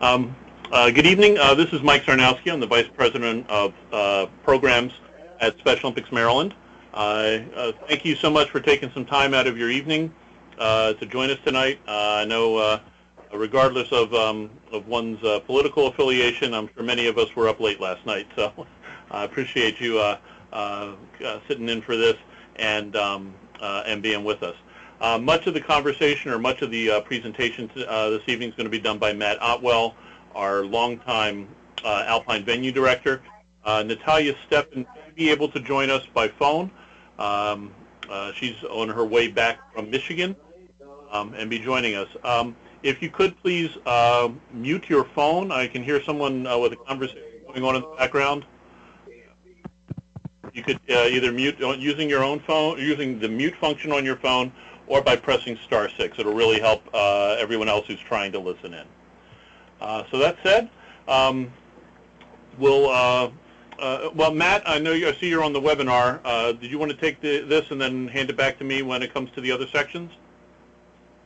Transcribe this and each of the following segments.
Good evening. This is Mike Sarnowski. I'm the Vice President of Programs at Special Olympics Maryland. Thank you so much for taking some time out of your evening to join us tonight. I know regardless of one's political affiliation, I'm sure many of us were up late last night, so I appreciate you sitting in for this and being with us. Much of the conversation or much of the presentation this evening is going to be done by Matt Otwell, our longtime Alpine venue director. Natalia Steppen may be able to join us by phone. She's on her way back from Michigan and be joining us. If you could please mute your phone. I can hear someone with a conversation going on in the background. You could either mute using your own phone, using the mute function on your phone, or by pressing *6. It'll really help everyone else who's trying to listen in. So that said, well, Matt, I see you're on the webinar. Did you want to take this and then hand it back to me when it comes to the other sections?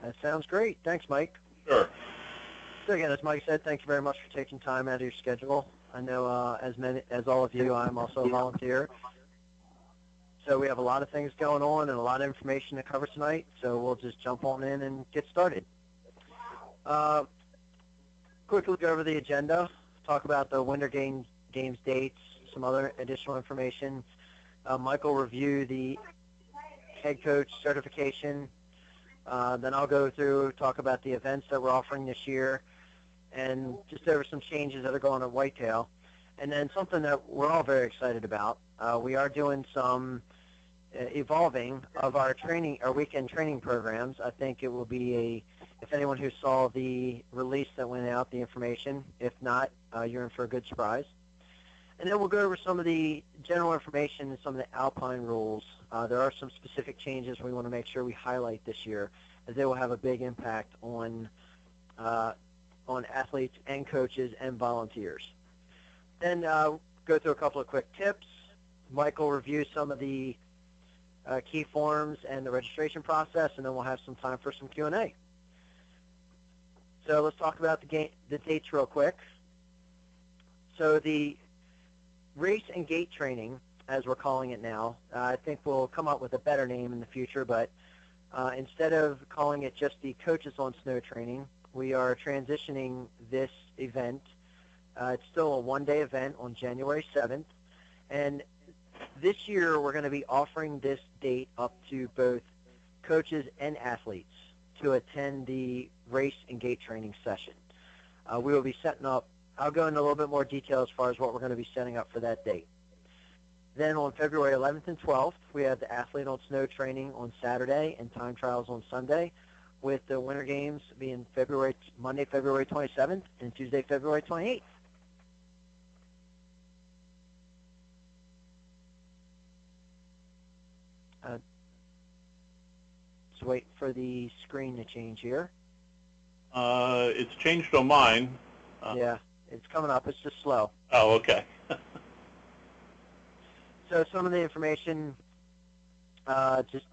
That sounds great. Thanks, Mike. Sure. So again, as Mike said, thank you very much for taking time out of your schedule. I know as all of you, I'm also a volunteer. So we have a lot of things going on and a lot of information to cover tonight, so we'll just jump on in and get started. Quickly go over the agenda, talk about the Winter Games dates, some other additional information. Mike will review the head coach certification. Then I'll go through, talk about the events that we're offering this year, and just over some changes that are going on Whitetail. And then something that we're all very excited about, we are doing some evolving of our weekend training programs. I think it will be if anyone who saw the release that went out, the information, if not, you're in for a good surprise. And then we'll go over some of the general information and some of the Alpine rules. There are some specific changes we want to make sure we highlight this year, as they will have a big impact on athletes and coaches and volunteers. Then go through a couple of quick tips. Mike will review some of the key forms and the registration process, and then we'll have some time for some Q&A. So let's talk about the dates real quick. So the race and gate training, as we're calling it now, I think we'll come up with a better name in the future, but instead of calling it just the Coaches on Snow training, we are transitioning this event. It's still a one-day event on January 7th, and this year we're going to be offering this date up to both coaches and athletes to attend the race and gate training session. We will be setting up, I'll go into a little bit more detail as far as what we're going to be setting up for that date. Then on February 11th and 12th, we have the Athlete on Snow training on Saturday and time trials on Sunday, with the Winter Games being Monday, February 27th and Tuesday, February 28th. Just wait for the screen to change here. It's changed on mine. Yeah, it's coming up. It's just slow. Oh, okay. So some of the information, just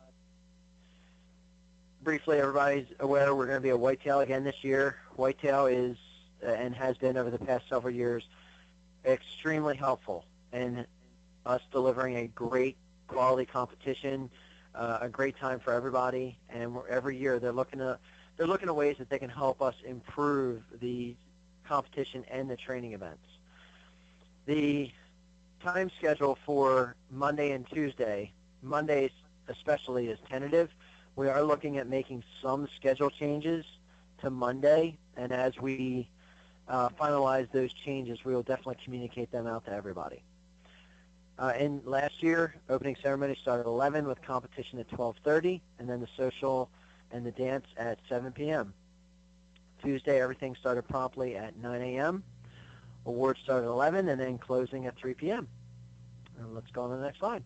briefly, everybody's aware we're going to be at Whitetail again this year. Whitetail is, and has been over the past several years, extremely helpful in us delivering a great quality competition, a great time for everybody, and every year they're looking at ways that they can help us improve the competition and the training events. The time schedule for Monday and Tuesday, Mondays especially, is tentative. We are looking at making some schedule changes to Monday, and as we finalize those changes, we will definitely communicate them out to everybody. And last year, opening ceremony started at 11 with competition at 12:30, and then the social and the dance at 7 p.m. Tuesday, everything started promptly at 9 a.m. Awards started at 11, and then closing at 3 p.m. And let's go on to the next slide.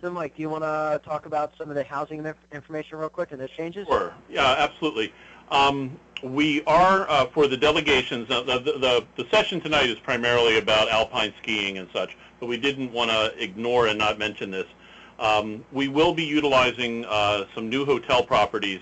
So, Mike, do you want to talk about some of the housing information real quick and those changes? Sure. Yeah, absolutely. We are, for the delegations, the session tonight is primarily about alpine skiing and such, but we didn't want to ignore and not mention this. We will be utilizing some new hotel properties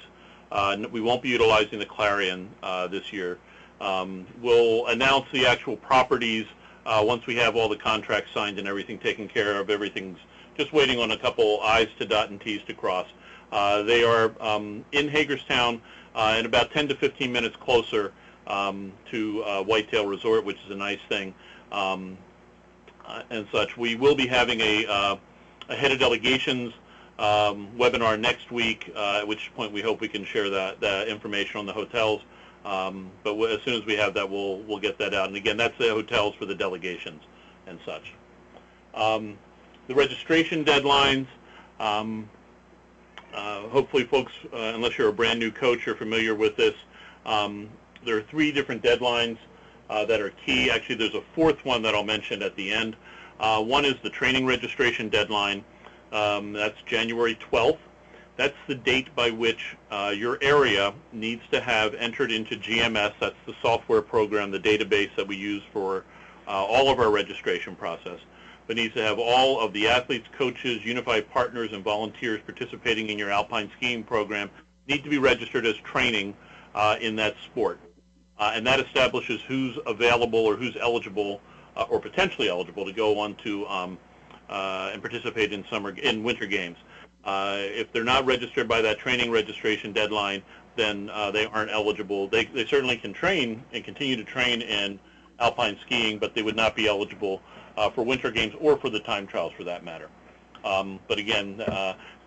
We won't be utilizing the Clarion this year. We'll announce the actual properties once we have all the contracts signed and everything taken care of. Everything's just waiting on a couple I's to dot and T's to cross. They are in Hagerstown and about 10 to 15 minutes closer to Whitetail Resort, which is a nice thing and such. We will be having a head of delegations webinar next week, at which point we hope we can share that information on the hotels. But as soon as we have that, we'll get that out. And again, that's the hotels for the delegations and such. The registration deadlines, hopefully folks, unless you're a brand new coach, you're familiar with this. There are 3 different deadlines that are key. Actually, there's a 4th one that I'll mention at the end. One is the training registration deadline. That's January 12th. That's the date by which your area needs to have entered into GMS. That's the software program, the database that we use for all of our registration process. But needs to have all of the athletes, coaches, unified partners, and volunteers participating in your Alpine skiing program need to be registered as training in that sport. And that establishes who's available or who's eligible or potentially eligible to go on to and participate in winter games. If they're not registered by that training registration deadline, then they aren't eligible. They certainly can train and continue to train in alpine skiing, but they would not be eligible for winter games or for the time trials for that matter. But again,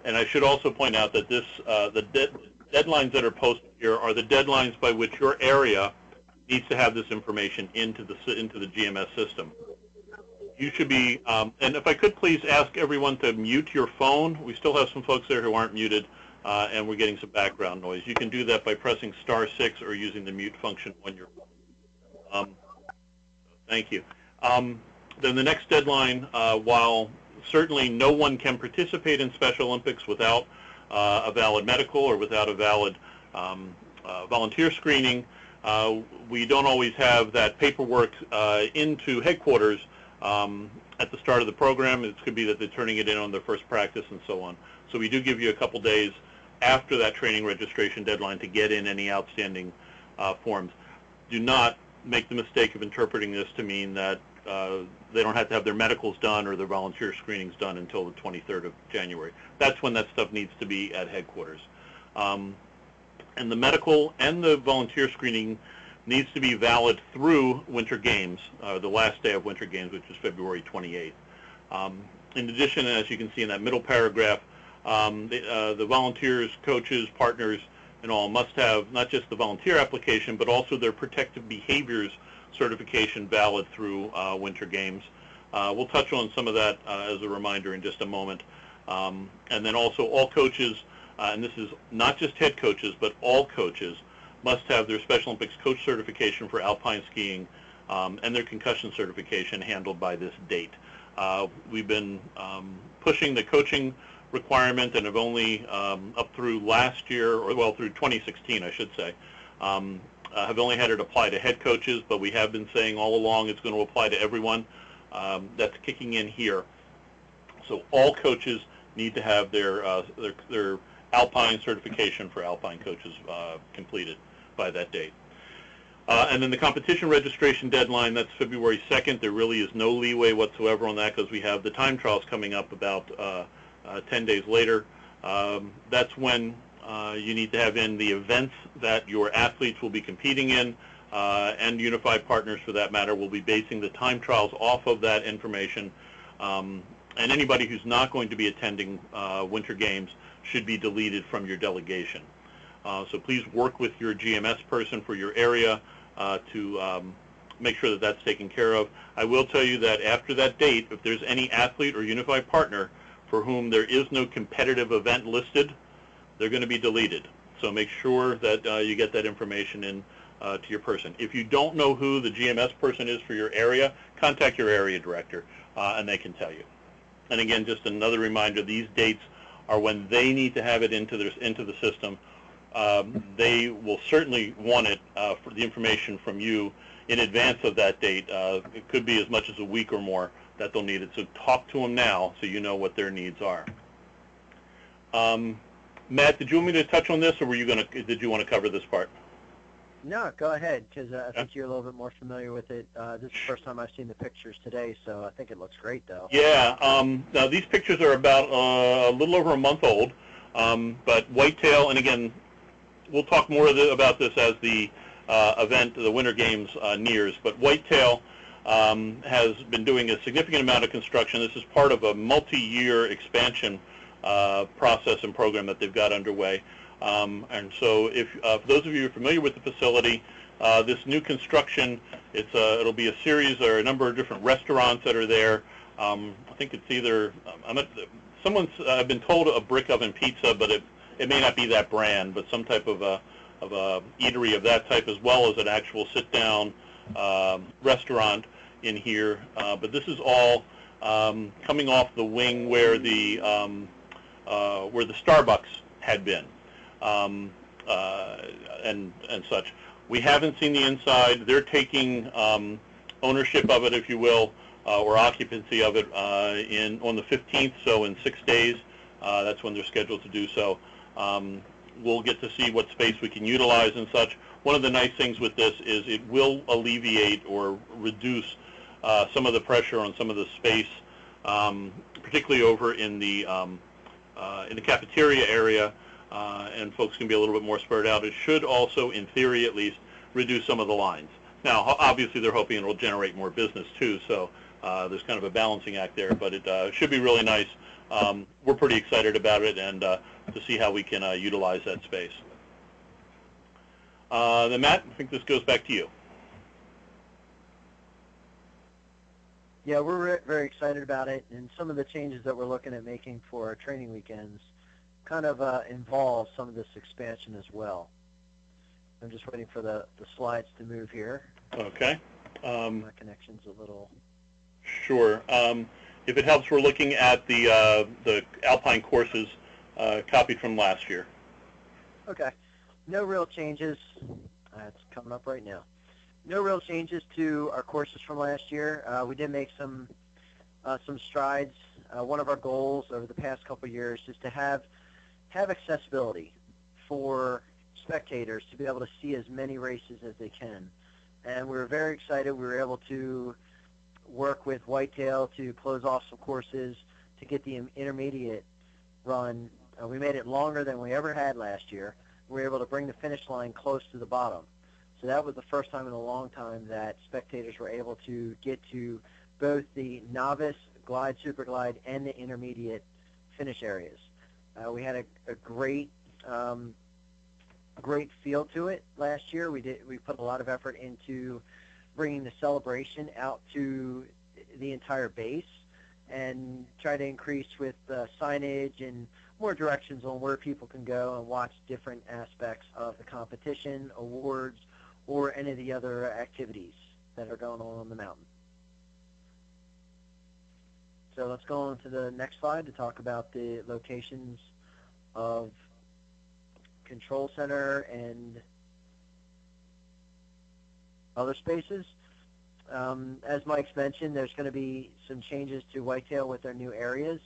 and I should also point out that this the deadlines that are posted here are the deadlines by which your area needs to have this information into the GMS system. You should be, and if I could please ask everyone to mute your phone. We still have some folks there who aren't muted, and we're getting some background noise. You can do that by pressing *6 or using the mute function on your phone. Thank you. Then the next deadline, while certainly no one can participate in Special Olympics without a valid medical or without a valid volunteer screening, we don't always have that paperwork into headquarters at the start of the program. It could be that they're turning it in on their first practice and so on. So we do give you a couple days after that training registration deadline to get in any outstanding forms. Do not make the mistake of interpreting this to mean that they don't have to have their medicals done or their volunteer screenings done until the 23rd of January. That's when that stuff needs to be at headquarters. And the medical and the volunteer screening needs to be valid through Winter Games, the last day of Winter Games, which is February 28th. In addition, as you can see in that middle paragraph, the volunteers, coaches, partners, and all must have not just the volunteer application, but also their protective behaviors certification valid through Winter Games. We'll touch on some of that as a reminder in just a moment. And then also all coaches, and this is not just head coaches, but all coaches, must have their Special Olympics coach certification for alpine skiing and their concussion certification handled by this date. We've been pushing the coaching requirement and have only up through last year, or well, through 2016, I should say, have only had it apply to head coaches, but we have been saying all along it's going to apply to everyone. That's kicking in here. So all coaches need to have their Alpine certification for Alpine coaches completed by that date. And then the competition registration deadline, that's February 2nd. There really is no leeway whatsoever on that because we have the time trials coming up about 10 days later. That's when you need to have in the events that your athletes will be competing in, and unified partners for that matter will be basing the time trials off of that information. And anybody who's not going to be attending Winter Games should be deleted from your delegation. So please work with your GMS person for your area to make sure that that's taken care of. I will tell you that after that date, if there's any athlete or unified partner for whom there is no competitive event listed, they're going to be deleted. So make sure that you get that information in to your person. If you don't know who the GMS person is for your area, contact your area director and they can tell you. And again, just another reminder, these dates are when they need to have it into the system. They will certainly want it for the information from you in advance of that date. It could be as much as a week or more that they'll need it. So talk to them now so you know what their needs are. Matt, did you want me to touch on this, or did you want to cover this part? No, go ahead, because I think you're a little bit more familiar with it. This is the first time I've seen the pictures today, so I think it looks great, though. Yeah. Now these pictures are about a little over a month old, but whitetail, and again, we'll talk more about this as the event, the Winter Games, nears. But whitetail has been doing a significant amount of construction. This is part of a multi-year expansion process and program that they've got underway. And so, if for those of you who are familiar with the facility, this new construction, it'll be a series or a number of different restaurants that are there. I think it's either I've been told a brick oven pizza, but it may not be that brand, but some type of a eatery of that type, as well as an actual sit-down restaurant in here. But this is all coming off the wing where the Starbucks had been, and such. We haven't seen the inside. They're taking ownership of it, if you will, or occupancy of it on the 15th, so in 6 days. That's when they're scheduled to do so. We'll get to see what space we can utilize and such. One of the nice things with this is it will alleviate or reduce some of the pressure on some of the space, particularly over in the cafeteria area, and folks can be a little bit more spread out. It should also, in theory at least, reduce some of the lines. Now, obviously, they're hoping it will generate more business too, so there's kind of a balancing act there, but it should be really nice. We're pretty excited about it, and to see how we can utilize that space. Then Matt, I think this goes back to you. Yeah, we're very excited about it, and some of the changes that we're looking at making for our training weekends kind of involve some of this expansion as well. I'm just waiting for the slides to move here. Okay. My connection's a little... Sure. If it helps, we're looking at the Alpine courses copied from last year. Okay. No real changes. It's coming up right now. No real changes to our courses from last year. We did make some strides. One of our goals over the past couple of years is to have accessibility for spectators to be able to see as many races as they can. And we were very excited. We were able to work with Whitetail to close off some courses to get the intermediate run. We made it longer than we ever had last year. We were able to bring the finish line close to the bottom. So that was the first time in a long time that spectators were able to get to both the novice, glide, super glide, and the intermediate finish areas. We had a great feel to it last year. We put a lot of effort into bringing the celebration out to the entire base and try to increase with signage and more directions on where people can go and watch different aspects of the competition, awards, or any of the other activities that are going on the mountain. So let's go on to the next slide to talk about the locations of control center and other spaces. As Mike's mentioned, there's going to be some changes to Whitetail with their new areas.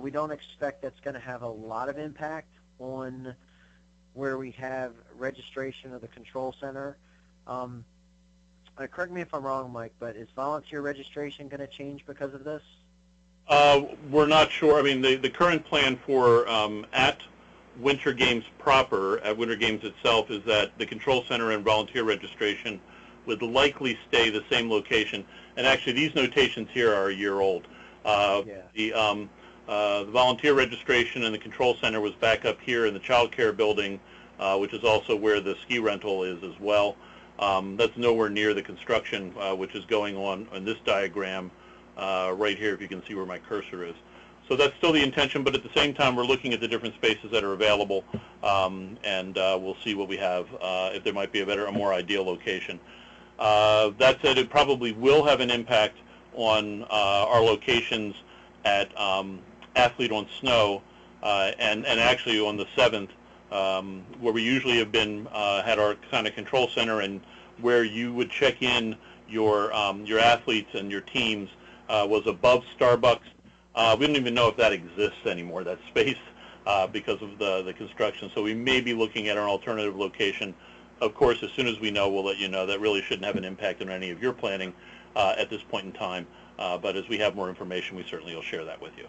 We don't expect that's going to have a lot of impact on where we have registration of the control center. Correct me if I'm wrong, Mike, but is volunteer registration going to change because of this? We're not sure. I mean, the current plan for at Winter Games proper, at Winter Games itself, is that the control center and volunteer registration would likely stay the same location. And actually, these notations here are a year old. The volunteer registration and the control center was back up here in the child care building, which is also where the ski rental is as well. That's nowhere near the construction, which is going on this diagram right here, if you can see where my cursor is. So that's still the intention, but at the same time, we're looking at the different spaces that are available, and we'll see what we have, if there might be a more ideal location. That said, it probably will have an impact on our locations at Athlete on Snow, and actually on the 7th, where we usually have been had our kind of control center, and where you would check in your athletes and your teams was above Starbucks. We don't even know if that exists anymore, that space. because of the construction. So we may be looking at an alternative location. Of course, as soon as we know, we'll let you know. That really shouldn't have an impact on any of your planning at this point in time. But as we have more information, we certainly will share that with you.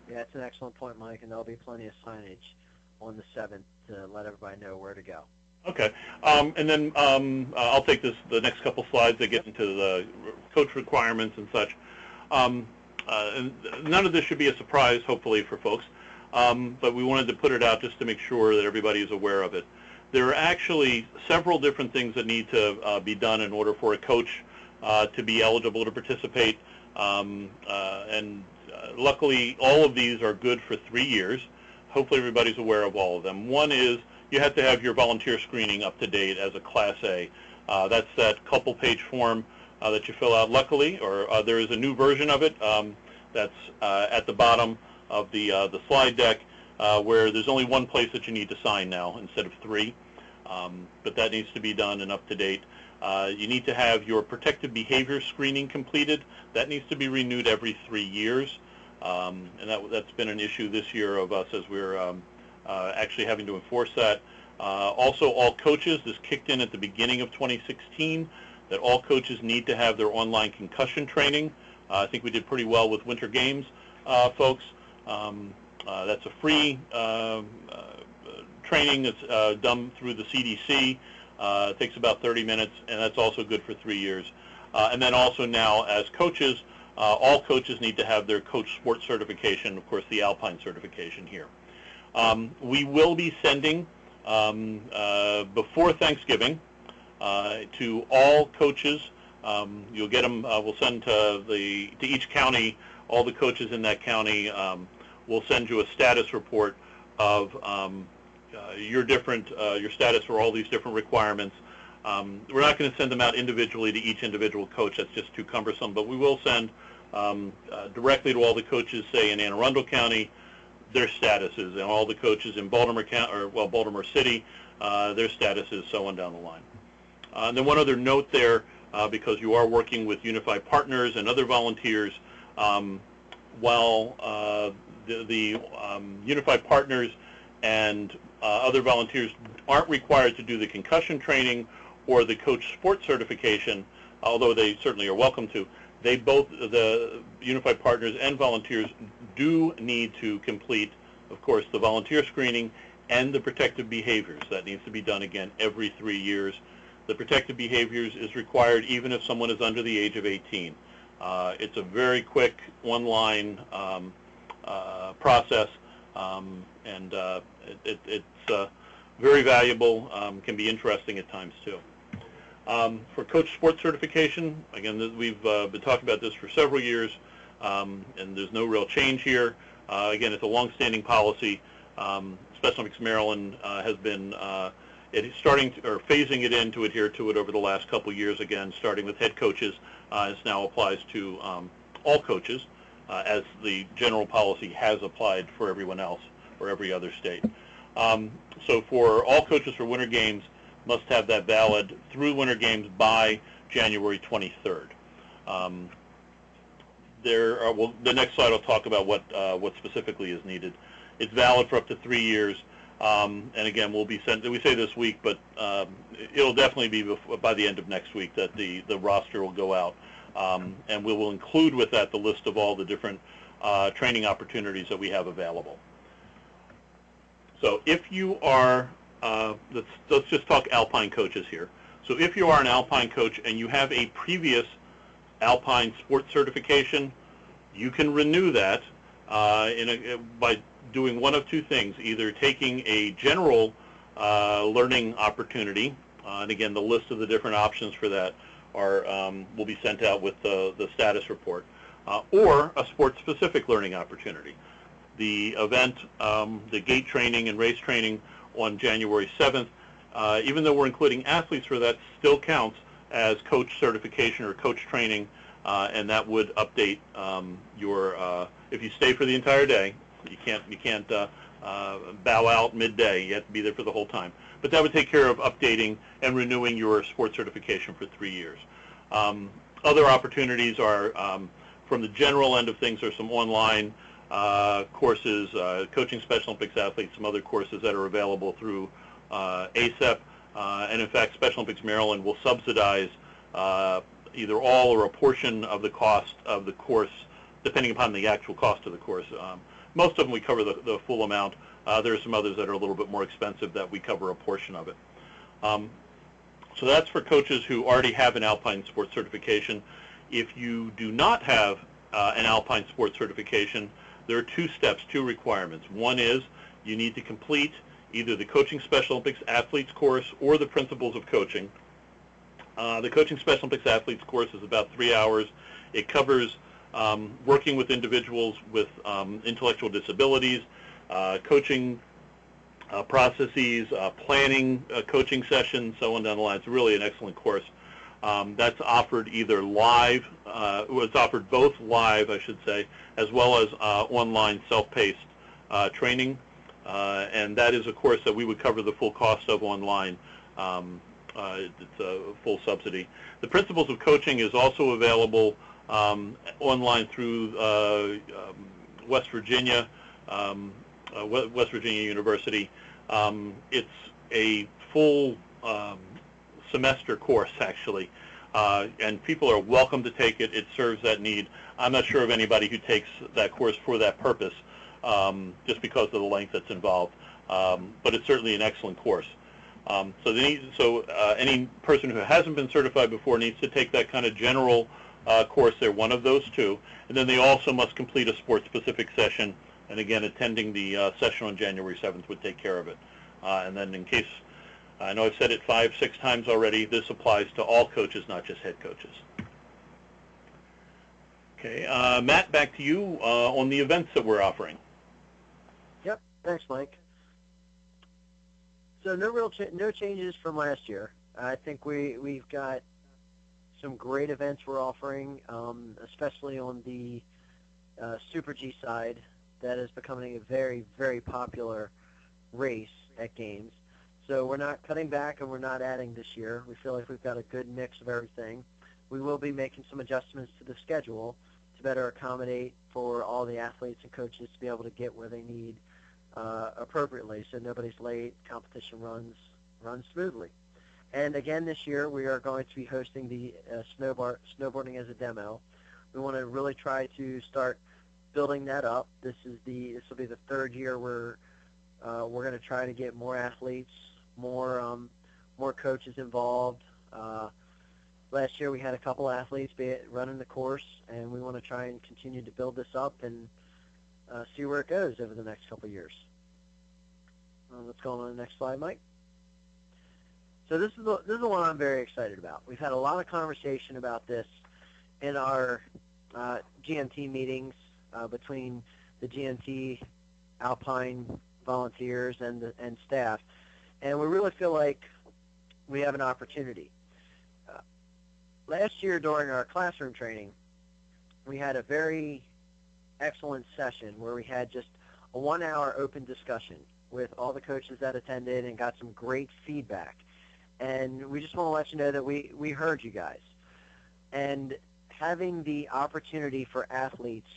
Yeah, that's an excellent point, Mike, and there'll be plenty of signage on the 7th to let everybody know where to go. Okay, and then I'll take the next couple slides that get into the coach requirements and such. And none of this should be a surprise, hopefully, for folks, but we wanted to put it out just to make sure that everybody is aware of it. There are actually several different things that need to be done in order for a coach to be eligible to participate, and luckily all of these are good for 3 years. Hopefully everybody's aware of all of them. One is you have to have your volunteer screening up to date as a Class A. That's that couple-page form that you fill out. Luckily, or there is a new version of it that's at the bottom of the slide deck, where there's only one place that you need to sign now instead of 3. But that needs to be done and up to date. You need to have your protective behavior screening completed. That needs to be renewed every 3 years. And that's been an issue this year of us as we're actually having to enforce that. Also, all coaches, this kicked in at the beginning of 2016, that all coaches need to have their online concussion training. I think we did pretty well with Winter Games, folks. That's a free training that's done through the CDC. It takes about 30 minutes, and that's also good for 3 years. And then also now, as coaches, all coaches need to have their coach sports certification, of course, the Alpine certification here. We will be sending, before Thanksgiving, to all coaches. You'll get them, we'll send to each county, all the coaches in that county. We'll send you a status report of your status for all these different requirements. We're not going to send them out individually to each individual coach. That's just too cumbersome. But we will send directly to all the coaches, say in Anne Arundel County, their statuses, and all the coaches in Baltimore County, or well, Baltimore City, their statuses, so on down the line. And then one other note there, because you are working with Unified Partners and other volunteers, while the Unified Partners and other volunteers aren't required to do the concussion training or the coach sports certification, although they certainly are welcome to, they both, the Unified Partners and volunteers, do need to complete, of course, the volunteer screening and the protective behaviors. That needs to be done again every 3 years. The protective behaviors is required even if someone is under the age of 18. It's a very quick one-line process, and it's very valuable, can be interesting at times too. For coach sports certification, again, we've been talking about this for several years, and there's no real change here. Again, it's a long-standing policy. Special Olympics Maryland has been phasing it in to adhere to it over the last couple of years, again, starting with head coaches. This now applies to all coaches, as the general policy has applied for everyone else or every other state. So for all coaches for Winter Games, must have that valid through Winter Games by January 23rd. The next slide will talk about what specifically is needed. It's valid for up to 3 years, and again, we say this week, but it'll definitely be by the end of next week that the roster will go out, and we will include with that the list of all the different training opportunities that we have available. So if you are, let's just talk Alpine coaches here. So if you are an Alpine coach and you have a previous Alpine sports certification, you can renew that by doing one of two things: either taking a general learning opportunity, and again, the list of the different options for that will be sent out with the status report, or a sports-specific learning opportunity. The event, the gate training and race training on January 7th, even though we're including athletes for that, still counts as coach certification or coach training, and that would update if you stay for the entire day. You can't bow out midday. You have to be there for the whole time. But that would take care of updating and renewing your sports certification for 3 years. Other opportunities are, from the general end of things, are some online courses, coaching Special Olympics athletes, some other courses that are available through ASEP. And in fact, Special Olympics Maryland will subsidize either all or a portion of the cost of the course, depending upon the actual cost of the course. Most of them we cover the full amount. There are some others that are a little bit more expensive that we cover a portion of it. So that's for coaches who already have an Alpine sports certification. If you do not have an Alpine sports certification, there are two steps, two requirements. One is you need to complete either the Coaching Special Olympics Athletes course or the Principles of Coaching. The Coaching Special Olympics Athletes course is about 3 hours. It covers working with individuals with intellectual disabilities, coaching processes, planning coaching sessions, so on down the line. It's really an excellent course. That's offered either live, it's offered both live, I should say, as well as online self-paced training. And that is a course that we would cover the full cost of online. It's a full subsidy. The Principles of Coaching is also available online through West Virginia University. It's a full semester course, actually, and people are welcome to take it. It serves that need. I'm not sure of anybody who takes that course for that purpose, just because of the length that's involved, but it's certainly an excellent course. So any person who hasn't been certified before needs to take that kind of general course. They're one of those two, and then they also must complete a sports-specific session, and again, attending the session on January 7th would take care of it. And then in case, I know I've said it 5-6 times already, this applies to all coaches, not just head coaches. Okay, Matt, back to you on the events that we're offering. Yep, thanks, Mike. So no changes from last year. I think we've got some great events we're offering, especially on the Super G side. That is becoming a very, very popular race at games. So we're not cutting back and we're not adding this year. We feel like we've got a good mix of everything. We will be making some adjustments to the schedule to better accommodate for all the athletes and coaches to be able to get where they need appropriately, so nobody's late, competition runs smoothly. And again, this year we are going to be hosting the snowboarding as a demo. We want to really try to start building that up. This will be the third year we're going to try to get more athletes, more coaches involved. Last year we had a couple athletes running the course, and we want to try and continue to build this up and see where it goes over the next couple of years. Let's go on to the next slide, Mike. So this is the one I'm very excited about. We've had a lot of conversation about this in our GMT meetings between the GMT Alpine volunteers and staff, and we really feel like we have an opportunity. Last year during our classroom training, we had a very excellent session where we had just a 1-hour open discussion with all the coaches that attended and got some great feedback. And we just want to let you know that we heard you guys. And having the opportunity for athletes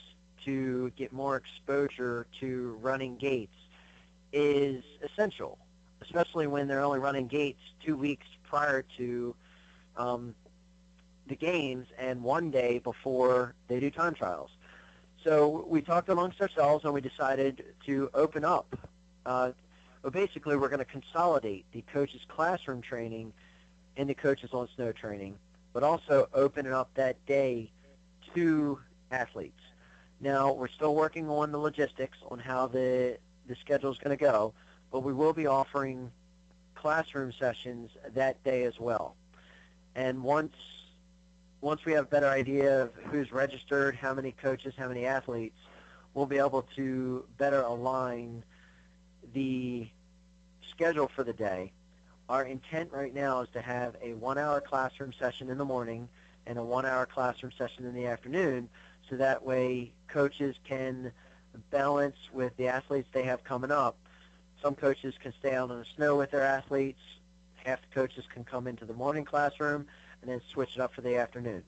to get more exposure to running gates is essential, especially when they're only running gates 2 weeks prior to the games and 1 day before they do time trials. So we talked amongst ourselves and we decided to open up. Basically, we're going to consolidate the coaches' classroom training into coaches on snow training, but also open it up that day to athletes. Now, we're still working on the logistics on how the schedule is going to go, but we will be offering classroom sessions that day as well. And once we have a better idea of who's registered, how many coaches, how many athletes, we'll be able to better align the schedule for the day. Our intent right now is to have a 1-hour classroom session in the morning and a 1-hour classroom session in the afternoon, so that way coaches can balance with the athletes they have coming up. Some coaches can stay out in the snow with their athletes. Half the coaches can come into the morning classroom and then switch it up for the afternoon.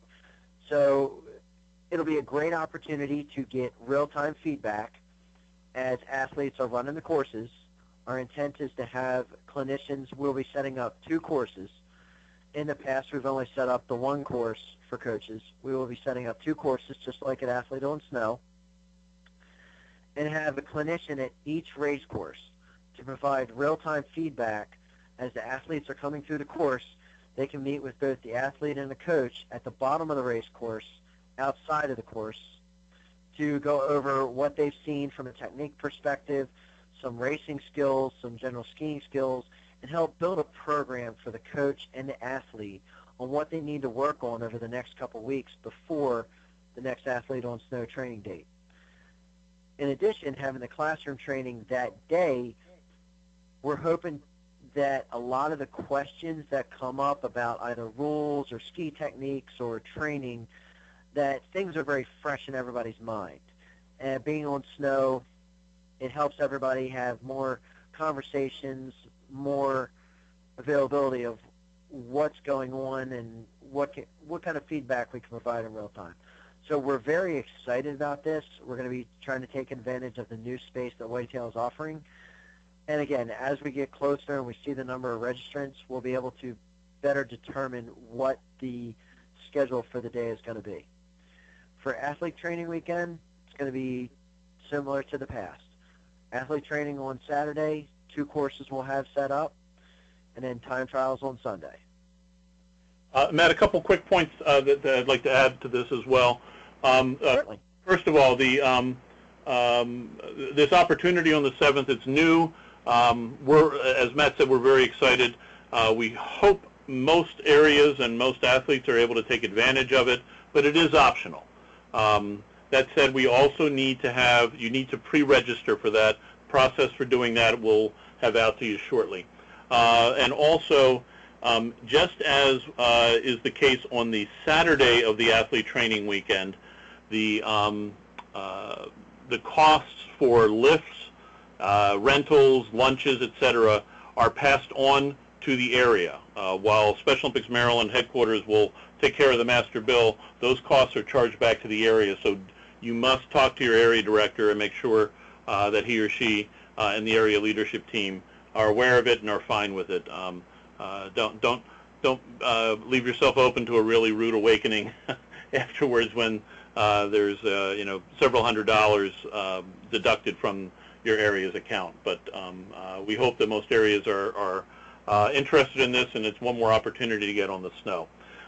So it'll be a great opportunity to get real-time feedback as athletes are running the courses, our intent is to have clinicians. We'll be setting up 2 courses. In the past, we've only set up the 1 course for coaches. We will be setting up 2 courses, just like at Athlete on Snow, and have a clinician at each race course to provide real-time feedback as the athletes are coming through the course. They can meet with both the athlete and the coach at the bottom of the race course, outside of the course, to go over what they've seen from a technique perspective, some racing skills, some general skiing skills, and help build a program for the coach and the athlete on what they need to work on over the next couple weeks before the next Athlete on Snow training date. In addition, having the classroom training that day, we're hoping that a lot of the questions that come up about either rules or ski techniques or training, that things are very fresh in everybody's mind. And being on snow, it helps everybody have more conversations, more availability of what's going on and what kind of feedback we can provide in real time. So we're very excited about this. We're going to be trying to take advantage of the new space that Whitetail is offering. And again, as we get closer and we see the number of registrants, we'll be able to better determine what the schedule for the day is going to be. For athlete training weekend, it's going to be similar to the past. Athlete training on Saturday, 2 courses we'll have set up, and then time trials on Sunday. Matt, a couple quick points that I'd like to add to this as well. Certainly. First of all, this opportunity on the 7th, it's new. As Matt said, we're very excited. We hope most areas and most athletes are able to take advantage of it, but it is optional. That said, we also need to you need to pre-register for that. Process for doing that we'll have out to you shortly. And also, just as is the case on the Saturday of the athlete training weekend, the costs for lifts, rentals, lunches, etc., are passed on to the area. While Special Olympics Maryland headquarters will take care of the master bill, those costs are charged back to the area. So you must talk to your area director and make sure that he or she and the area leadership team are aware of it and are fine with it. Don't leave yourself open to a really rude awakening afterwards when there's several $100s deducted from your area's account. But we hope that most areas are interested in this, and it's one more opportunity to get on the snow.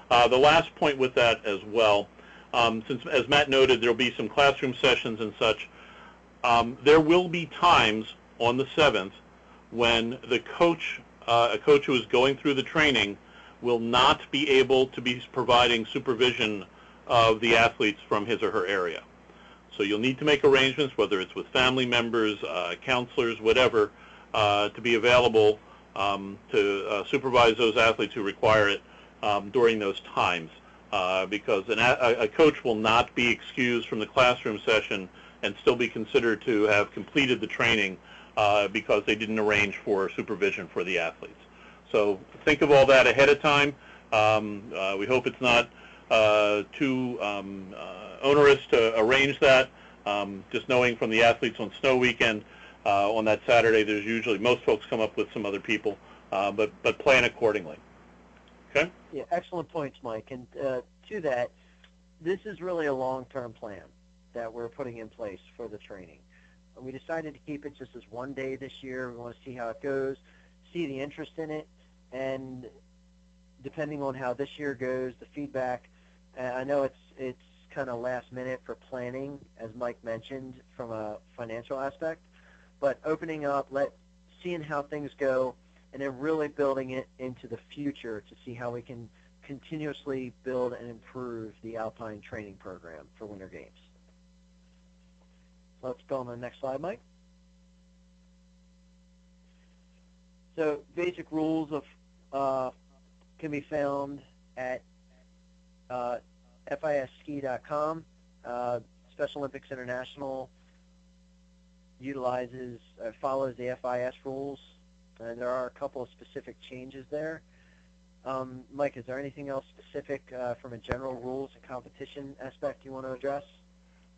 The last point with that as well, since as Matt noted, there will be some classroom sessions and such. There will be times on the 7th when the coach, a coach who is going through the training, will not be able to be providing supervision of the athletes from his or her area. So you'll need to make arrangements, whether it's with family members, counselors, whatever, to be available to supervise those athletes who require it during those times, because a coach will not be excused from the classroom session and still be considered to have completed the training because they didn't arrange for supervision for the athletes. So think of all that ahead of time. We hope it's not too onerous to arrange that. Just knowing from the Athletes on Snow weekend on that Saturday, there's usually, most folks come up with some other people, but plan accordingly. Okay? Yeah, excellent points, Mike. And to that, this is really a long-term plan that we're putting in place for the training. We decided to keep it just as one day this year. We want to see how it goes, see the interest in it, and depending on how this year goes, the feedback, I know it's kind of last minute for planning, as Mike mentioned, from a financial aspect, but opening up, seeing how things go, and then really building it into the future to see how we can continuously build and improve the Alpine training program for Winter Games. Let's go on to the next slide, Mike. So basic rules of can be found at FISski.com. Special Olympics International follows the FIS rules, and there are a couple of specific changes there. Mike, is there anything else specific from a general rules and competition aspect you want to address?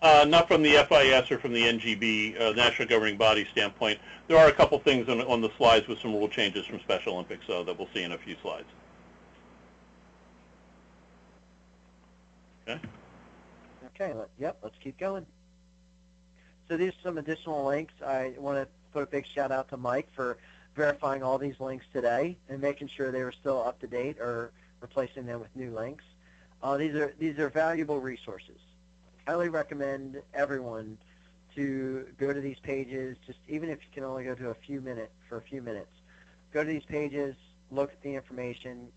Not from the FIS or from the NGB, National Governing Body standpoint. There are a couple things on the slides with some rule changes from Special Olympics that we'll see in a few slides. Okay. Okay, let's keep going. So these are some additional links. I want to put a big shout out to Mike for verifying all these links today and making sure they were still up to date or replacing them with new links. These are valuable resources. I highly recommend everyone to go to these pages, just even if you can only go to a few minutes, go to these pages, look at the information.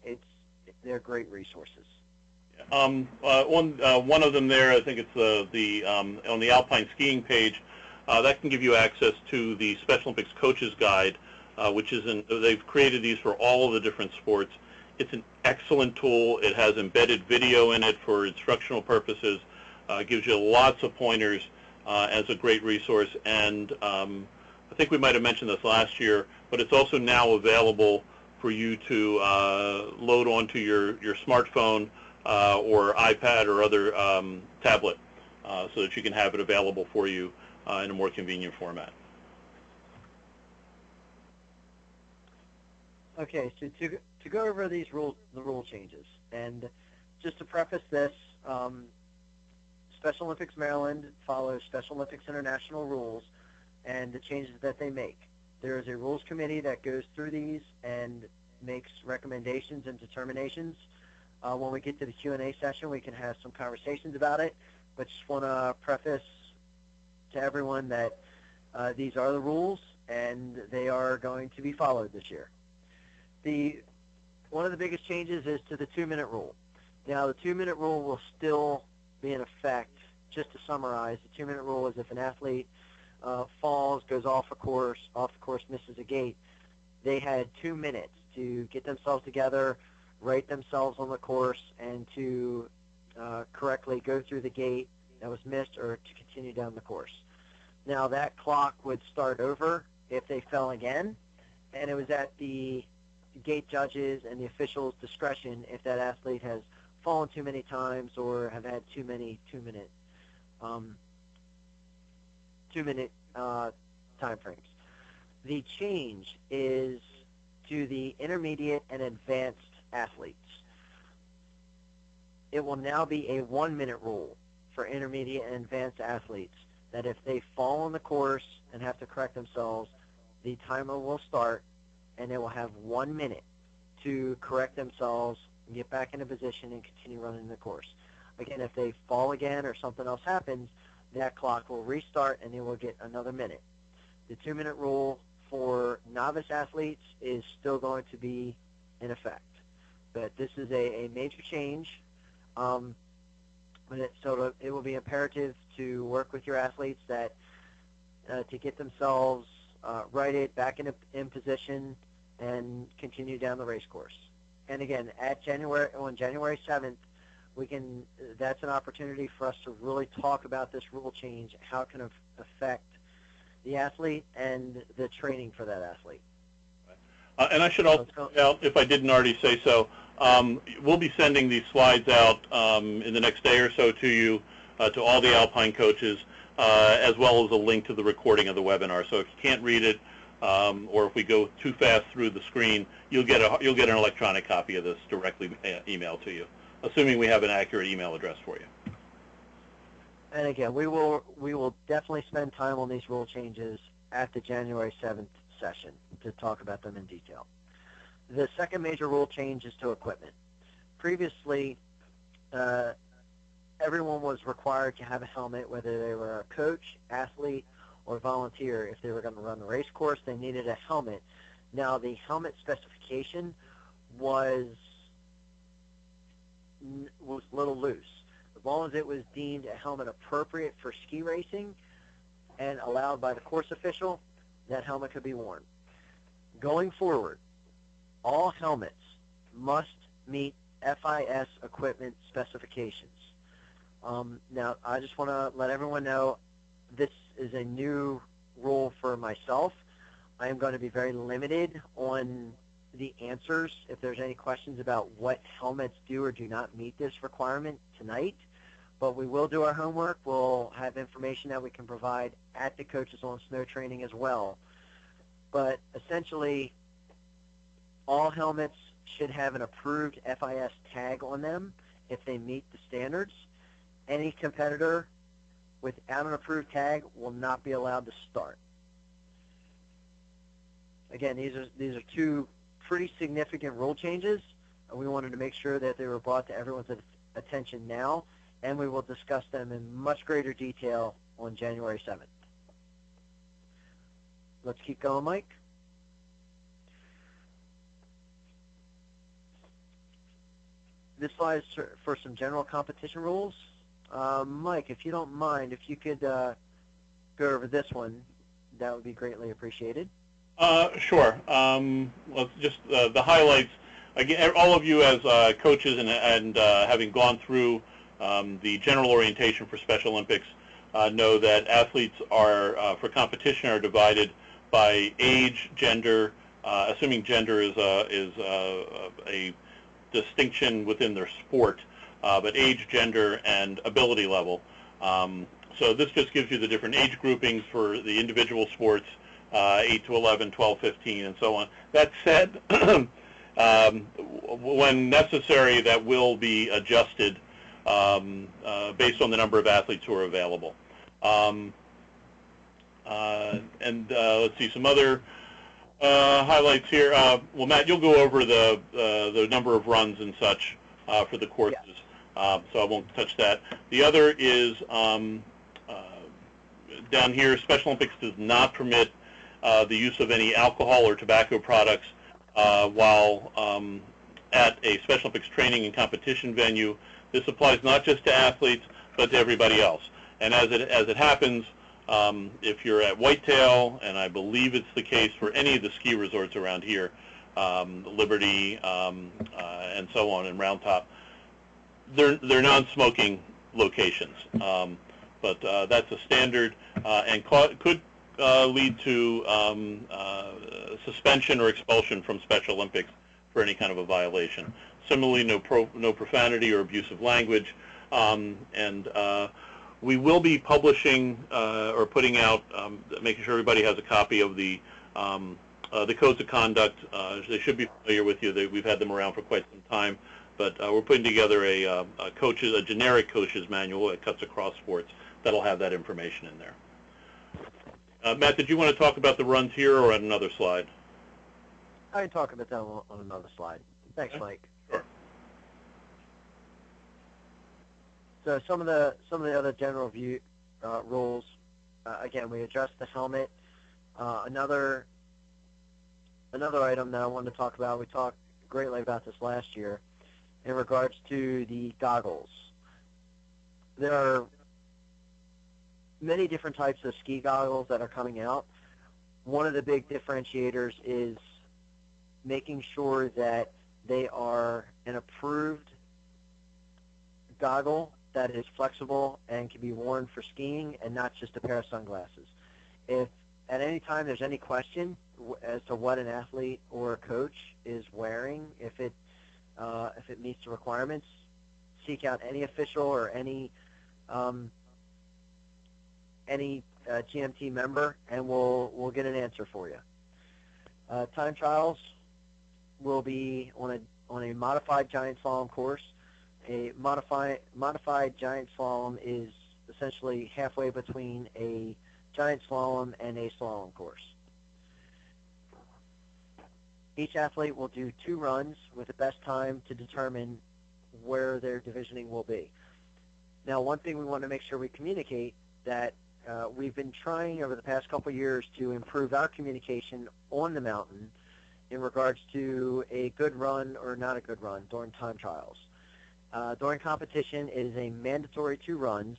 They're great resources. One of them there, I think it's on the Alpine skiing page, that can give you access to the Special Olympics Coaches Guide, which they've created these for all of the different sports. It's an excellent tool. It has embedded video in it for instructional purposes. Gives you lots of pointers as a great resource. And I think we might have mentioned this last year, but it's also now available for you to load onto your smartphone or iPad or other tablet so that you can have it available for you in a more convenient format. Okay, so to go over the rule changes, and just to preface this, Special Olympics Maryland follows Special Olympics International rules and the changes that they make. There is a rules committee that goes through these and makes recommendations and determinations. When we get to the Q&A session, we can have some conversations about it, but just want to preface to everyone that these are the rules and they are going to be followed this year. One of the biggest changes is to the 2-minute rule. Now, the 2-minute rule will still be in effect. Just to summarize, the 2-minute rule is if an athlete falls, goes off the course, misses a gate, they had 2 minutes to get themselves together, rate themselves on the course, and to correctly go through the gate that was missed or to continue down the course. Now, that clock would start over if they fell again, and it was at the gate judges and the officials' discretion if that athlete has fallen too many times or have had too many two-minute time frames. The change is to the intermediate and advanced athletes. It will now be a 1-minute rule for intermediate and advanced athletes, that if they fall on the course and have to correct themselves, the timer will start and they will have 1 minute to correct themselves and get back into position and continue running the course. Again, if they fall again or something else happens, that clock will restart and they will get another minute. The 2-minute rule for novice athletes is still going to be in effect. But this is a major change. So it will be imperative to work with your athletes to get themselves righted, back in position, and continue down the race course. And again, on January 7th, that's an opportunity for us to really talk about this rule change, how it can affect the athlete and the training for that athlete. And I should also point out, if I didn't already say so, we'll be sending these slides out in the next day or so to you, to all the Alpine coaches, as well as a link to the recording of the webinar. So if you can't read it, or if we go too fast through the screen, you'll get an electronic copy of this directly emailed to you, assuming we have an accurate email address for you. And again, we will definitely spend time on these rule changes at the January 7th session to talk about them in detail. The second major rule change is to equipment. Previously, everyone was required to have a helmet, whether they were a coach, athlete, or volunteer. If they were going to run the race course, they needed a helmet. Now, the helmet specification was a little loose. As long as it was deemed a helmet appropriate for ski racing and allowed by the course official, that helmet could be worn. Going forward, all helmets must meet FIS equipment specifications. Now, I just want to let everyone know this is a new rule for myself. I am going to be very limited on the answers if there's any questions about what helmets do or do not meet this requirement tonight. But we will do our homework. We'll have information that we can provide at the Coaches on Snow training as well. But essentially, all helmets should have an approved FIS tag on them if they meet the standards. Any competitor without an approved tag will not be allowed to start. Again, these are two pretty significant rule changes. We wanted to make sure that they were brought to everyone's attention now, and we will discuss them in much greater detail on January 7th. Let's keep going, Mike. This slide is for some general competition rules. Mike, if you don't mind, if you could go over this one, that would be greatly appreciated. Sure. Well, just the highlights. Again, all of you as coaches and having gone through the general orientation for Special Olympics know that athletes are, for competition, are divided by age, gender, assuming gender is a distinction within their sport, but age, gender, and ability level. So this just gives you the different age groupings for the individual sports, 8 to 11, 12, 15, and so on. That said, when necessary, that will be adjusted based on the number of athletes who are available. Let's see, some other highlights here. Well, Matt, you'll go over the number of runs and such for the courses, so I won't touch that. The other is down here, Special Olympics does not permit the use of any alcohol or tobacco products while at a Special Olympics training and competition venue. This applies not just to athletes, but to everybody else. And as it happens, if you're at Whitetail, and I believe it's the case for any of the ski resorts around here, Liberty and so on, and Round Top, they're non-smoking locations. But that's a standard and could lead to suspension or expulsion from Special Olympics for any kind of a violation. Similarly, no profanity or abusive language, and we will be publishing or putting out, making sure everybody has a copy of the codes of conduct. They should be familiar with you. We've had them around for quite some time, but we're putting together a generic coach's manual that cuts across sports that'll have that information in there. Matt, did you want to talk about the runs here or on another slide? I can talk about that on another slide. Thanks, okay, Mike. Sure. So some of the other general view rules. Again, we addressed the helmet. Another item that I wanted to talk about. We talked greatly about this last year in regards to the goggles. There are many different types of ski goggles that are coming out. One of the big differentiators is making sure that they are an approved goggle that is flexible and can be worn for skiing and not just a pair of sunglasses. If at any time there's any question as to what an athlete or a coach is wearing, if it meets the requirements, seek out any official or any GMT member, and we'll get an answer for you. Time trials will be on a modified giant slalom course. A modified giant slalom is essentially halfway between a giant slalom and a slalom course. Each athlete will do 2 runs with the best time to determine where their divisioning will be. Now, one thing we want to make sure we communicate that we've been trying over the past couple of years to improve our communication on the mountain in regards to a good run or not a good run during time trials. During competition, it is a mandatory 2 runs.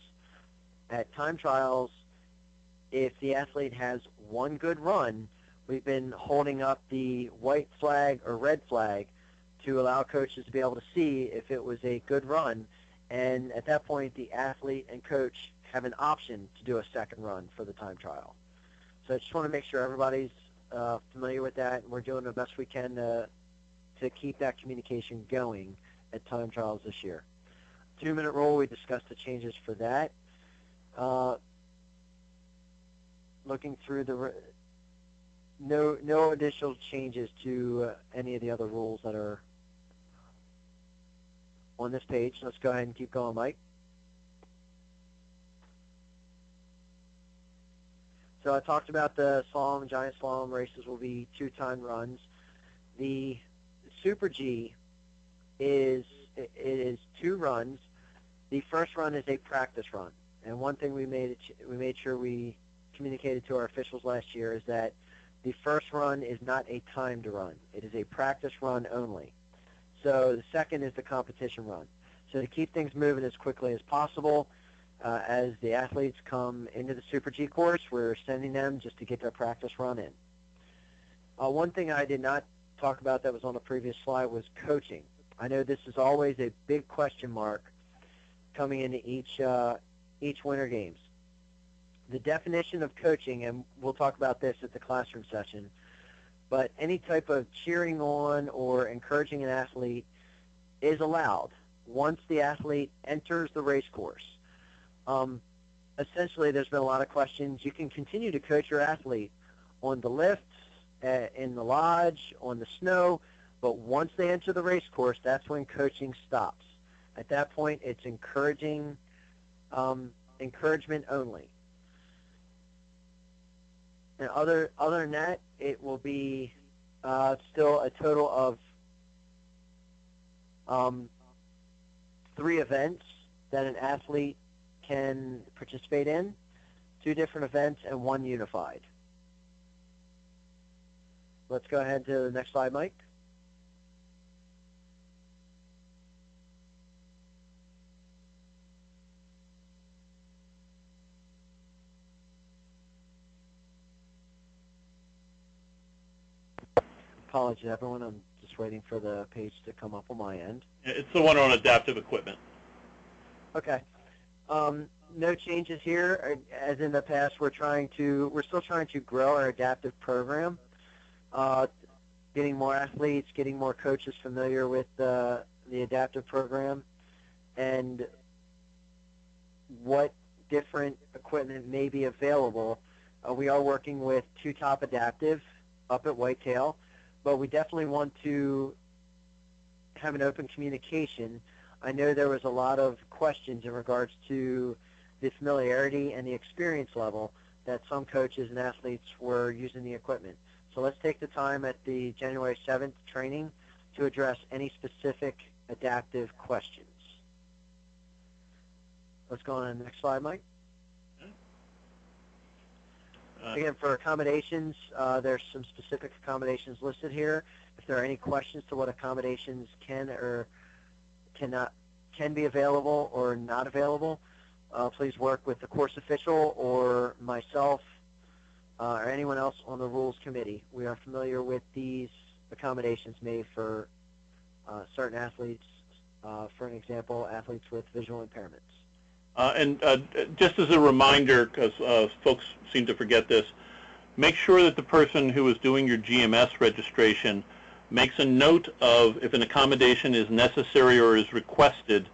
At time trials, if the athlete has 1 good run, we've been holding up the white flag or red flag to allow coaches to be able to see if it was a good run. And at that point, the athlete and coach have an option to do a second run for the time trial. So I just want to make sure everybody's familiar with that, and we're doing the best we can to keep that communication going at time trials this year. 2-minute rule, we discussed the changes for that. Looking through the no additional changes to any of the other rules that are on this page. Let's go ahead and keep going, Mike. So I talked about the slalom, giant slalom races will be 2-time runs. The Super G is 2 runs. The first run is a practice run, and one thing we made sure we communicated to our officials last year is that the first run is not a timed run. It is a practice run only. So the second is the competition run. So to keep things moving as quickly as possible, as the athletes come into the Super G course, we're sending them just to get their practice run in. One thing I did not talk about that was on the previous slide was coaching. I know this is always a big question mark coming into each Winter Games. The definition of coaching, and we'll talk about this at the classroom session, but any type of cheering on or encouraging an athlete is allowed once the athlete enters the race course. Essentially, there's been a lot of questions. You can continue to coach your athlete on the lifts, in the lodge, on the snow, but once they enter the race course, that's when coaching stops. At that point, it's encouragement only. And other than that, it will be still a total of 3 events that an athlete can participate in, 2 different events and 1 unified. Let's go ahead to the next slide, Mike. Apologies, everyone. I'm just waiting for the page to come up on my end. It's the one on adaptive equipment. Okay. No changes here. As in the past, we're still trying to grow our adaptive program, getting more athletes, getting more coaches familiar with the adaptive program, and what different equipment may be available. We are working with 2 Top Adaptive up at Whitetail, but we definitely want to have an open communication. I know there was a lot of questions in regards to the familiarity and the experience level that some coaches and athletes were using the equipment. So let's take the time at the January 7th training to address any specific adaptive questions. Let's go on to the next slide, Mike. Again, for accommodations, there's some specific accommodations listed here. If there are any questions to what accommodations can be available or not available, please work with the course official or myself or anyone else on the rules committee. We are familiar with these accommodations made for certain athletes, for an example, athletes with visual impairments. And just as a reminder, because folks seem to forget this, make sure that the person who is doing your GMS registration makes a note of if an accommodation is necessary or is requested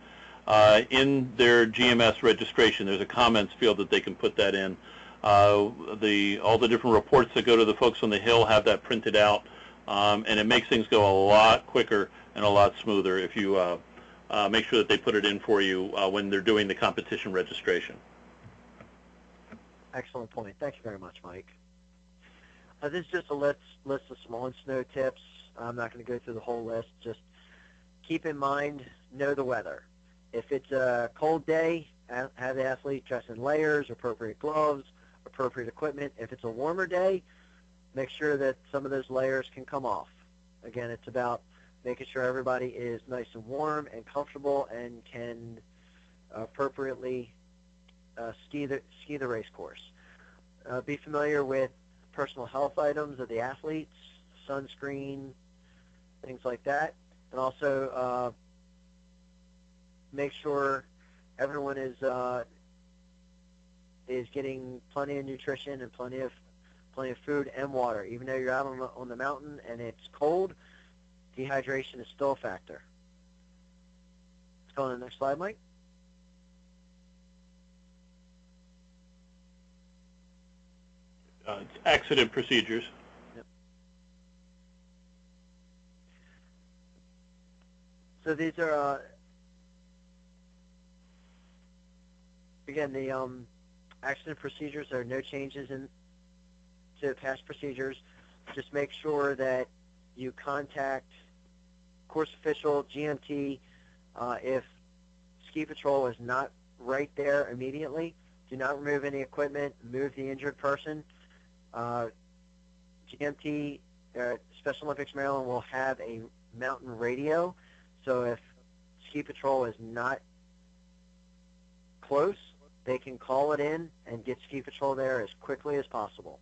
in their GMS registration. There's a comments field that they can put that in. All the different reports that go to the folks on the Hill have that printed out, and it makes things go a lot quicker and a lot smoother if you make sure that they put it in for you when they're doing the competition registration. Excellent point. Thank you very much, Mike. This is just a list of some on-snow tips. I'm not going to go through the whole list. Just keep in mind, know the weather. If it's a cold day, have the athlete dress in layers, appropriate gloves, appropriate equipment. If it's a warmer day, make sure that some of those layers can come off. Again, it's about making sure everybody is nice and warm and comfortable and can appropriately ski the race course. Be familiar with personal health items of the athletes, sunscreen, things like that, and also make sure everyone is getting plenty of nutrition and plenty of food and water. Even though you're out on the mountain and it's cold, dehydration is still a factor. Let's go on to the next slide, Mike. It's accident procedures. Yep. So these are, again, the accident procedures. There are no changes to past procedures. Just make sure that you contact course official, GMT, if ski patrol is not right there immediately. Do not remove any equipment. Move the injured person. GMT, Special Olympics Maryland, will have a mountain radio. So if ski patrol is not close, they can call it in and get ski patrol there as quickly as possible.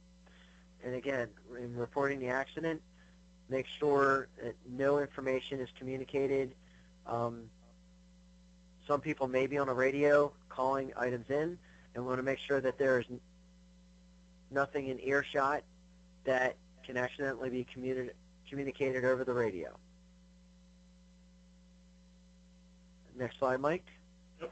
And again, in reporting the accident, make sure that no information is communicated. Some people may be on a radio calling items in, and we want to make sure that there is nothing in earshot that can accidentally be communicated over the radio. Next slide, Mike. Yep.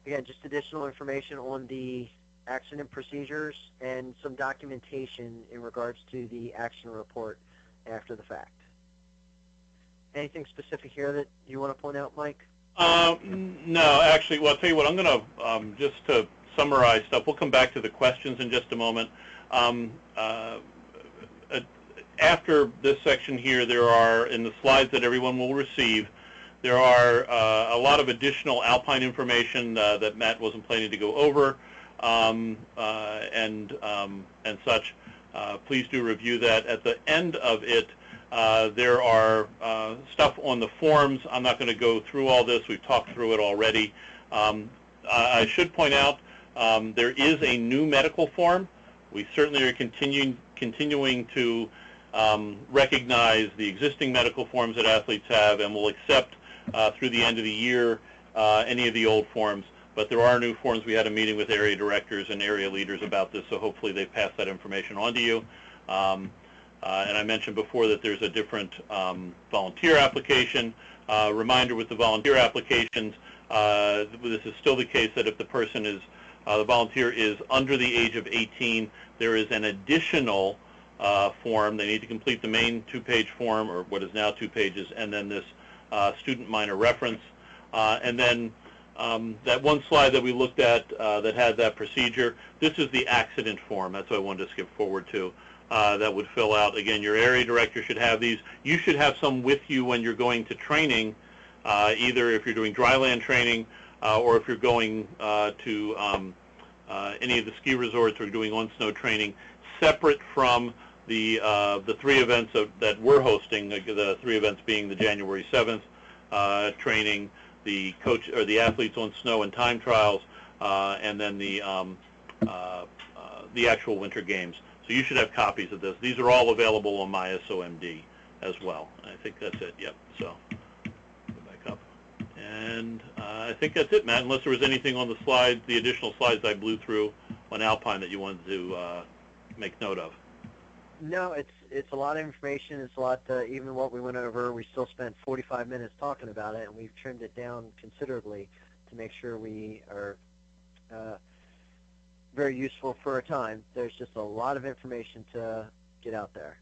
Again, just additional information on the accident procedures and some documentation in regards to the accident report after the fact. Anything specific here that you want to point out, Mike? No, actually, well, I'll tell you what, I'm going to, just to summarize stuff, we'll come back to the questions in just a moment. After this section here, there are, in the slides that everyone will receive, there are a lot of additional Alpine information that Matt wasn't planning to go over, and such. Please do review that. At the end of it, there are stuff on the forms. I'm not going to go through all this. We've talked through it already. I should point out there is a new medical form. We certainly are continuing to recognize the existing medical forms that athletes have, and will accept through the end of the year any of the old forms. But there are new forms. We had a meeting with area directors and area leaders about this, so hopefully they pass that information on to you. And I mentioned before that there's a different volunteer application. Reminder with the volunteer applications, this is still the case that if the person is, the volunteer is under the age of 18, there is an additional form. They need to complete the main two-page form, or what is now 2 pages, and then this student minor reference. And then that one slide that we looked at that had that procedure, this is the accident form. That's what I wanted to skip forward to. That would fill out. Again, your area director should have these. You should have some with you when you're going to training, either if you're doing dryland training or if you're going to any of the ski resorts or doing on-snow training, separate from the 3 events that we're hosting, the 3 events being the January 7th training, the coach or the athletes on snow and time trials, and then the actual winter games. So you should have copies of this. These are all available on MySOMD as well. I think that's it. Yep. So go back up, and I think that's it, Matt. Unless there was anything on the slides, the additional slides I blew through on Alpine that you wanted to make note of. No, it's a lot of information. It's a lot, even what we went over, we still spent 45 minutes talking about it, and we've trimmed it down considerably to make sure we are very useful for our time. There's just a lot of information to get out there.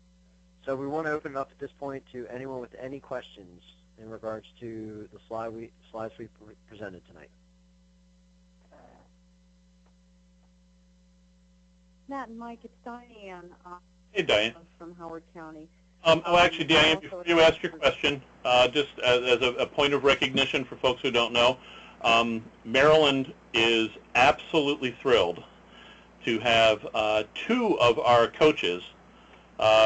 So we want to open it up at this point to anyone with any questions in regards to the slides we presented tonight. Matt and Mike, it's Diane. Hey, Diane. From Howard County. Oh, actually, Diane, before you ask your question, just as a point of recognition for folks who don't know, Maryland is absolutely thrilled to have 2 of our coaches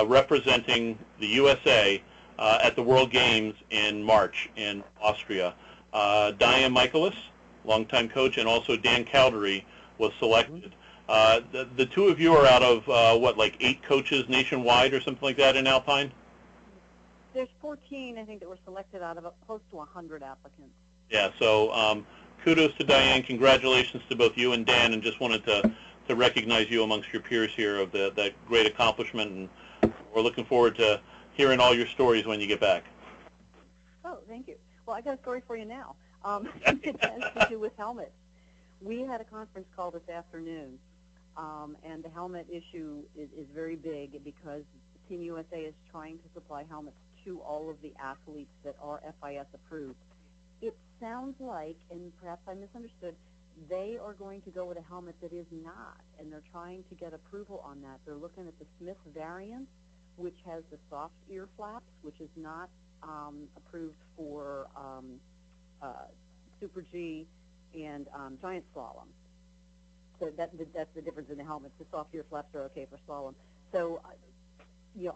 representing the USA at the World Games in March in Austria. Diane Michaelis, longtime coach, and also Dan Cowdery was selected. The 2 of you are out of, what, like 8 coaches nationwide or something like that in Alpine? There's 14, I think, that were selected out of close to 100 applicants. Yeah, so kudos to Diane. Congratulations to both you and Dan, and just wanted to recognize you amongst your peers here of that great accomplishment, and we're looking forward to hearing all your stories when you get back. Oh, thank you. Well, I got a story for you now. It has to do with helmets. We had a conference call this afternoon, and the helmet issue is very big because Team USA is trying to supply helmets to all of the athletes that are FIS approved. It sounds like, and perhaps I misunderstood, they are going to go with a helmet that is not, and they're trying to get approval on that. They're looking at the Smith variant, which has the soft ear flaps, which is not approved for Super G and giant slalom. So that's the difference in the helmets. The soft ear flaps are okay for slalom. So,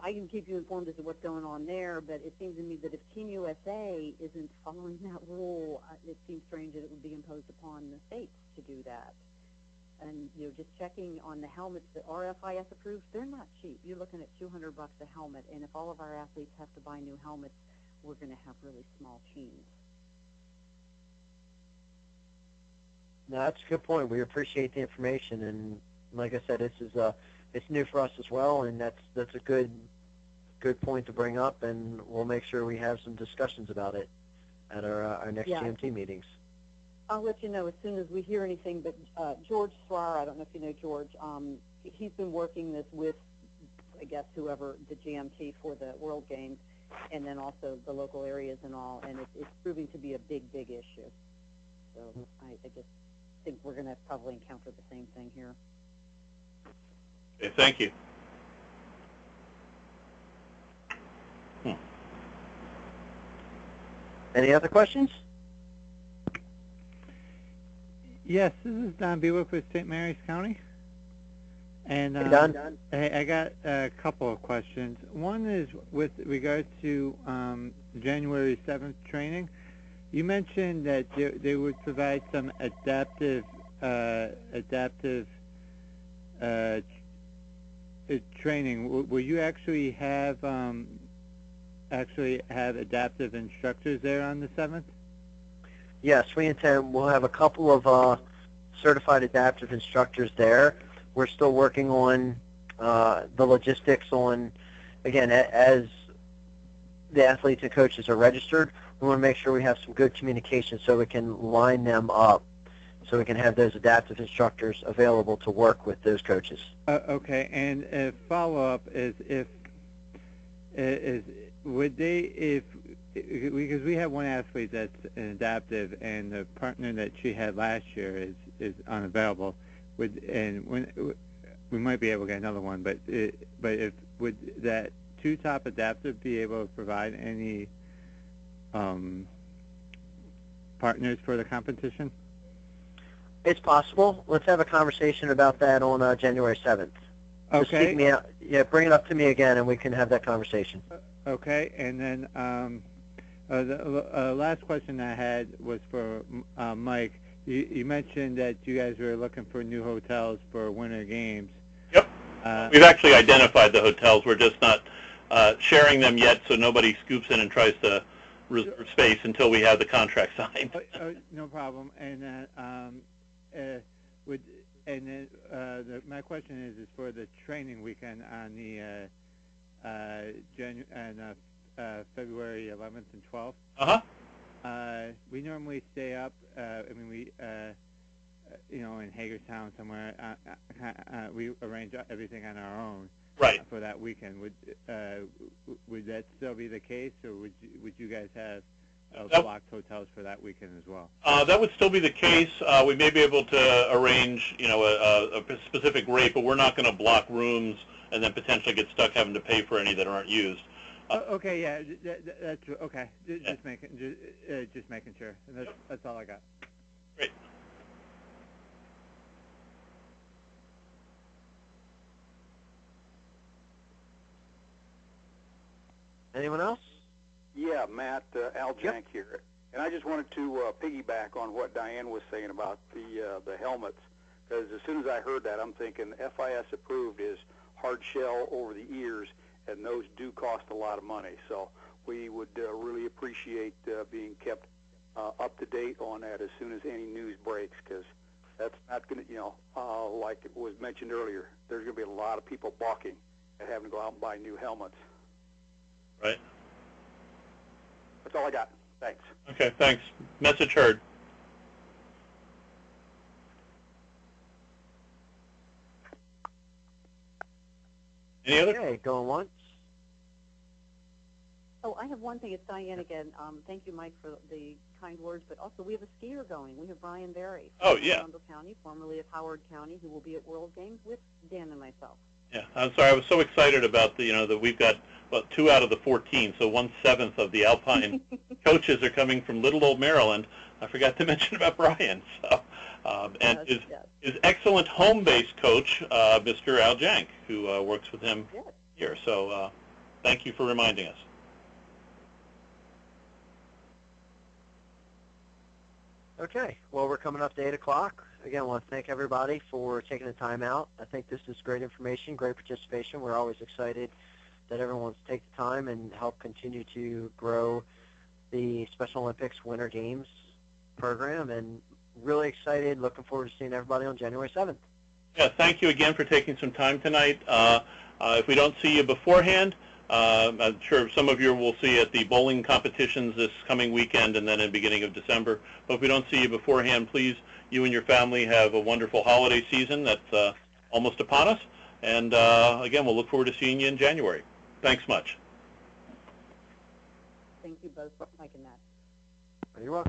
I can keep you informed as to what's going on there, but it seems to me that if Team USA isn't following that rule, it seems strange that it would be imposed upon the states to do that. And, just checking on the helmets that are FIS approved, they're not cheap. You're looking at $200 a helmet, and if all of our athletes have to buy new helmets, we're going to have really small teams. No, that's a good point. We appreciate the information, and like I said, this is it's new for us as well, and that's a good point to bring up, and we'll make sure we have some discussions about it at our next GMT meetings. I'll let you know as soon as we hear anything, but George Srar, I don't know if you know George, he's been working this with, I guess, whoever the GMT for the World Games, and then also the local areas and all, and it's proving to be a big issue. So I just think we're going to probably encounter the same thing here. Okay, thank you. Any other questions? Yes, this is Don Bewick with St. Mary's County. And Hey, Don. I got a couple of questions. One is with regard to January 7th training. You mentioned that they would provide some adaptive training. Will you actually have adaptive instructors there on the 7th? Yes, we intend. We'll have a couple of certified adaptive instructors there. We're still working on the logistics on, again, as the athletes and coaches are registered, we want to make sure we have some good communication so we can line them up, so we can have those adaptive instructors available to work with those coaches. Okay, and a follow-up is would they, because we have one athlete that's an adaptive, and the partner that she had last year is unavailable, we might be able to get another one, but would that two-top adaptive be able to provide any partners for the competition? It's possible. Let's have a conversation about that on January 7th. Okay. Just keep me out. Yeah, bring it up to me again, and we can have that conversation. Okay, and then the last question I had was for Mike. You mentioned that you guys were looking for new hotels for Winter Games. Yep. We've actually identified the hotels. We're just not sharing them yet, so nobody scoops in and tries to reserve space until we have the contract signed. No problem. And my question is for the training weekend on the February 11th and 12th. We normally stay up. In Hagerstown somewhere. We arrange everything on our own. Right. For that weekend. Would that still be the case, or would you guys have blocked hotels for that weekend as well? That would still be the case. We may be able to arrange, a specific rate, but we're not going to block rooms and then potentially get stuck having to pay for any that aren't used. Okay, yeah, that's okay. Just making sure. That's all I got. Great. Anyone else? Yeah, Matt, Al Jank here. And I just wanted to piggyback on what Diane was saying about the helmets, because as soon as I heard that, I'm thinking FIS approved is hard shell over the ears, and those do cost a lot of money. So we would really appreciate being kept up to date on that as soon as any news breaks, because that's not going to, like it was mentioned earlier, there's going to be a lot of people balking at having to go out and buy new helmets. Right. That's all I got. Thanks. Okay, thanks. Message heard. Any other? Okay, going once. Oh, I have one thing. It's Diane again. Thank you, Mike, for the kind words, but also we have a skier going. We have Brian Berry Oh, from yeah. Arundel County, formerly of Howard County, who will be at World Games with Dan and myself. Yeah, I'm sorry. I was so excited about that we've got 2 out of the 14, so 1/7 of the Alpine coaches are coming from little old Maryland. I forgot to mention about Brian. So, and Yes. his excellent home-based coach, Mr. Al Jank, who works with him Yes. here. So, thank you for reminding us. Okay, well, we're coming up to 8 o'clock. Again, I want to thank everybody for taking the time out. I think this is great information, great participation. We're always excited that everyone wants to take the time and help continue to grow the Special Olympics Winter Games program, and really excited, looking forward to seeing everybody on January 7th. Yeah, thank you again for taking some time tonight. If we don't see you beforehand, I'm sure some of you will see at the bowling competitions this coming weekend and then in the beginning of December. But if we don't see you beforehand, please, you and your family have a wonderful holiday season that's almost upon us. And again, we'll look forward to seeing you in January. Thanks much. Thank you both for making that. You're welcome.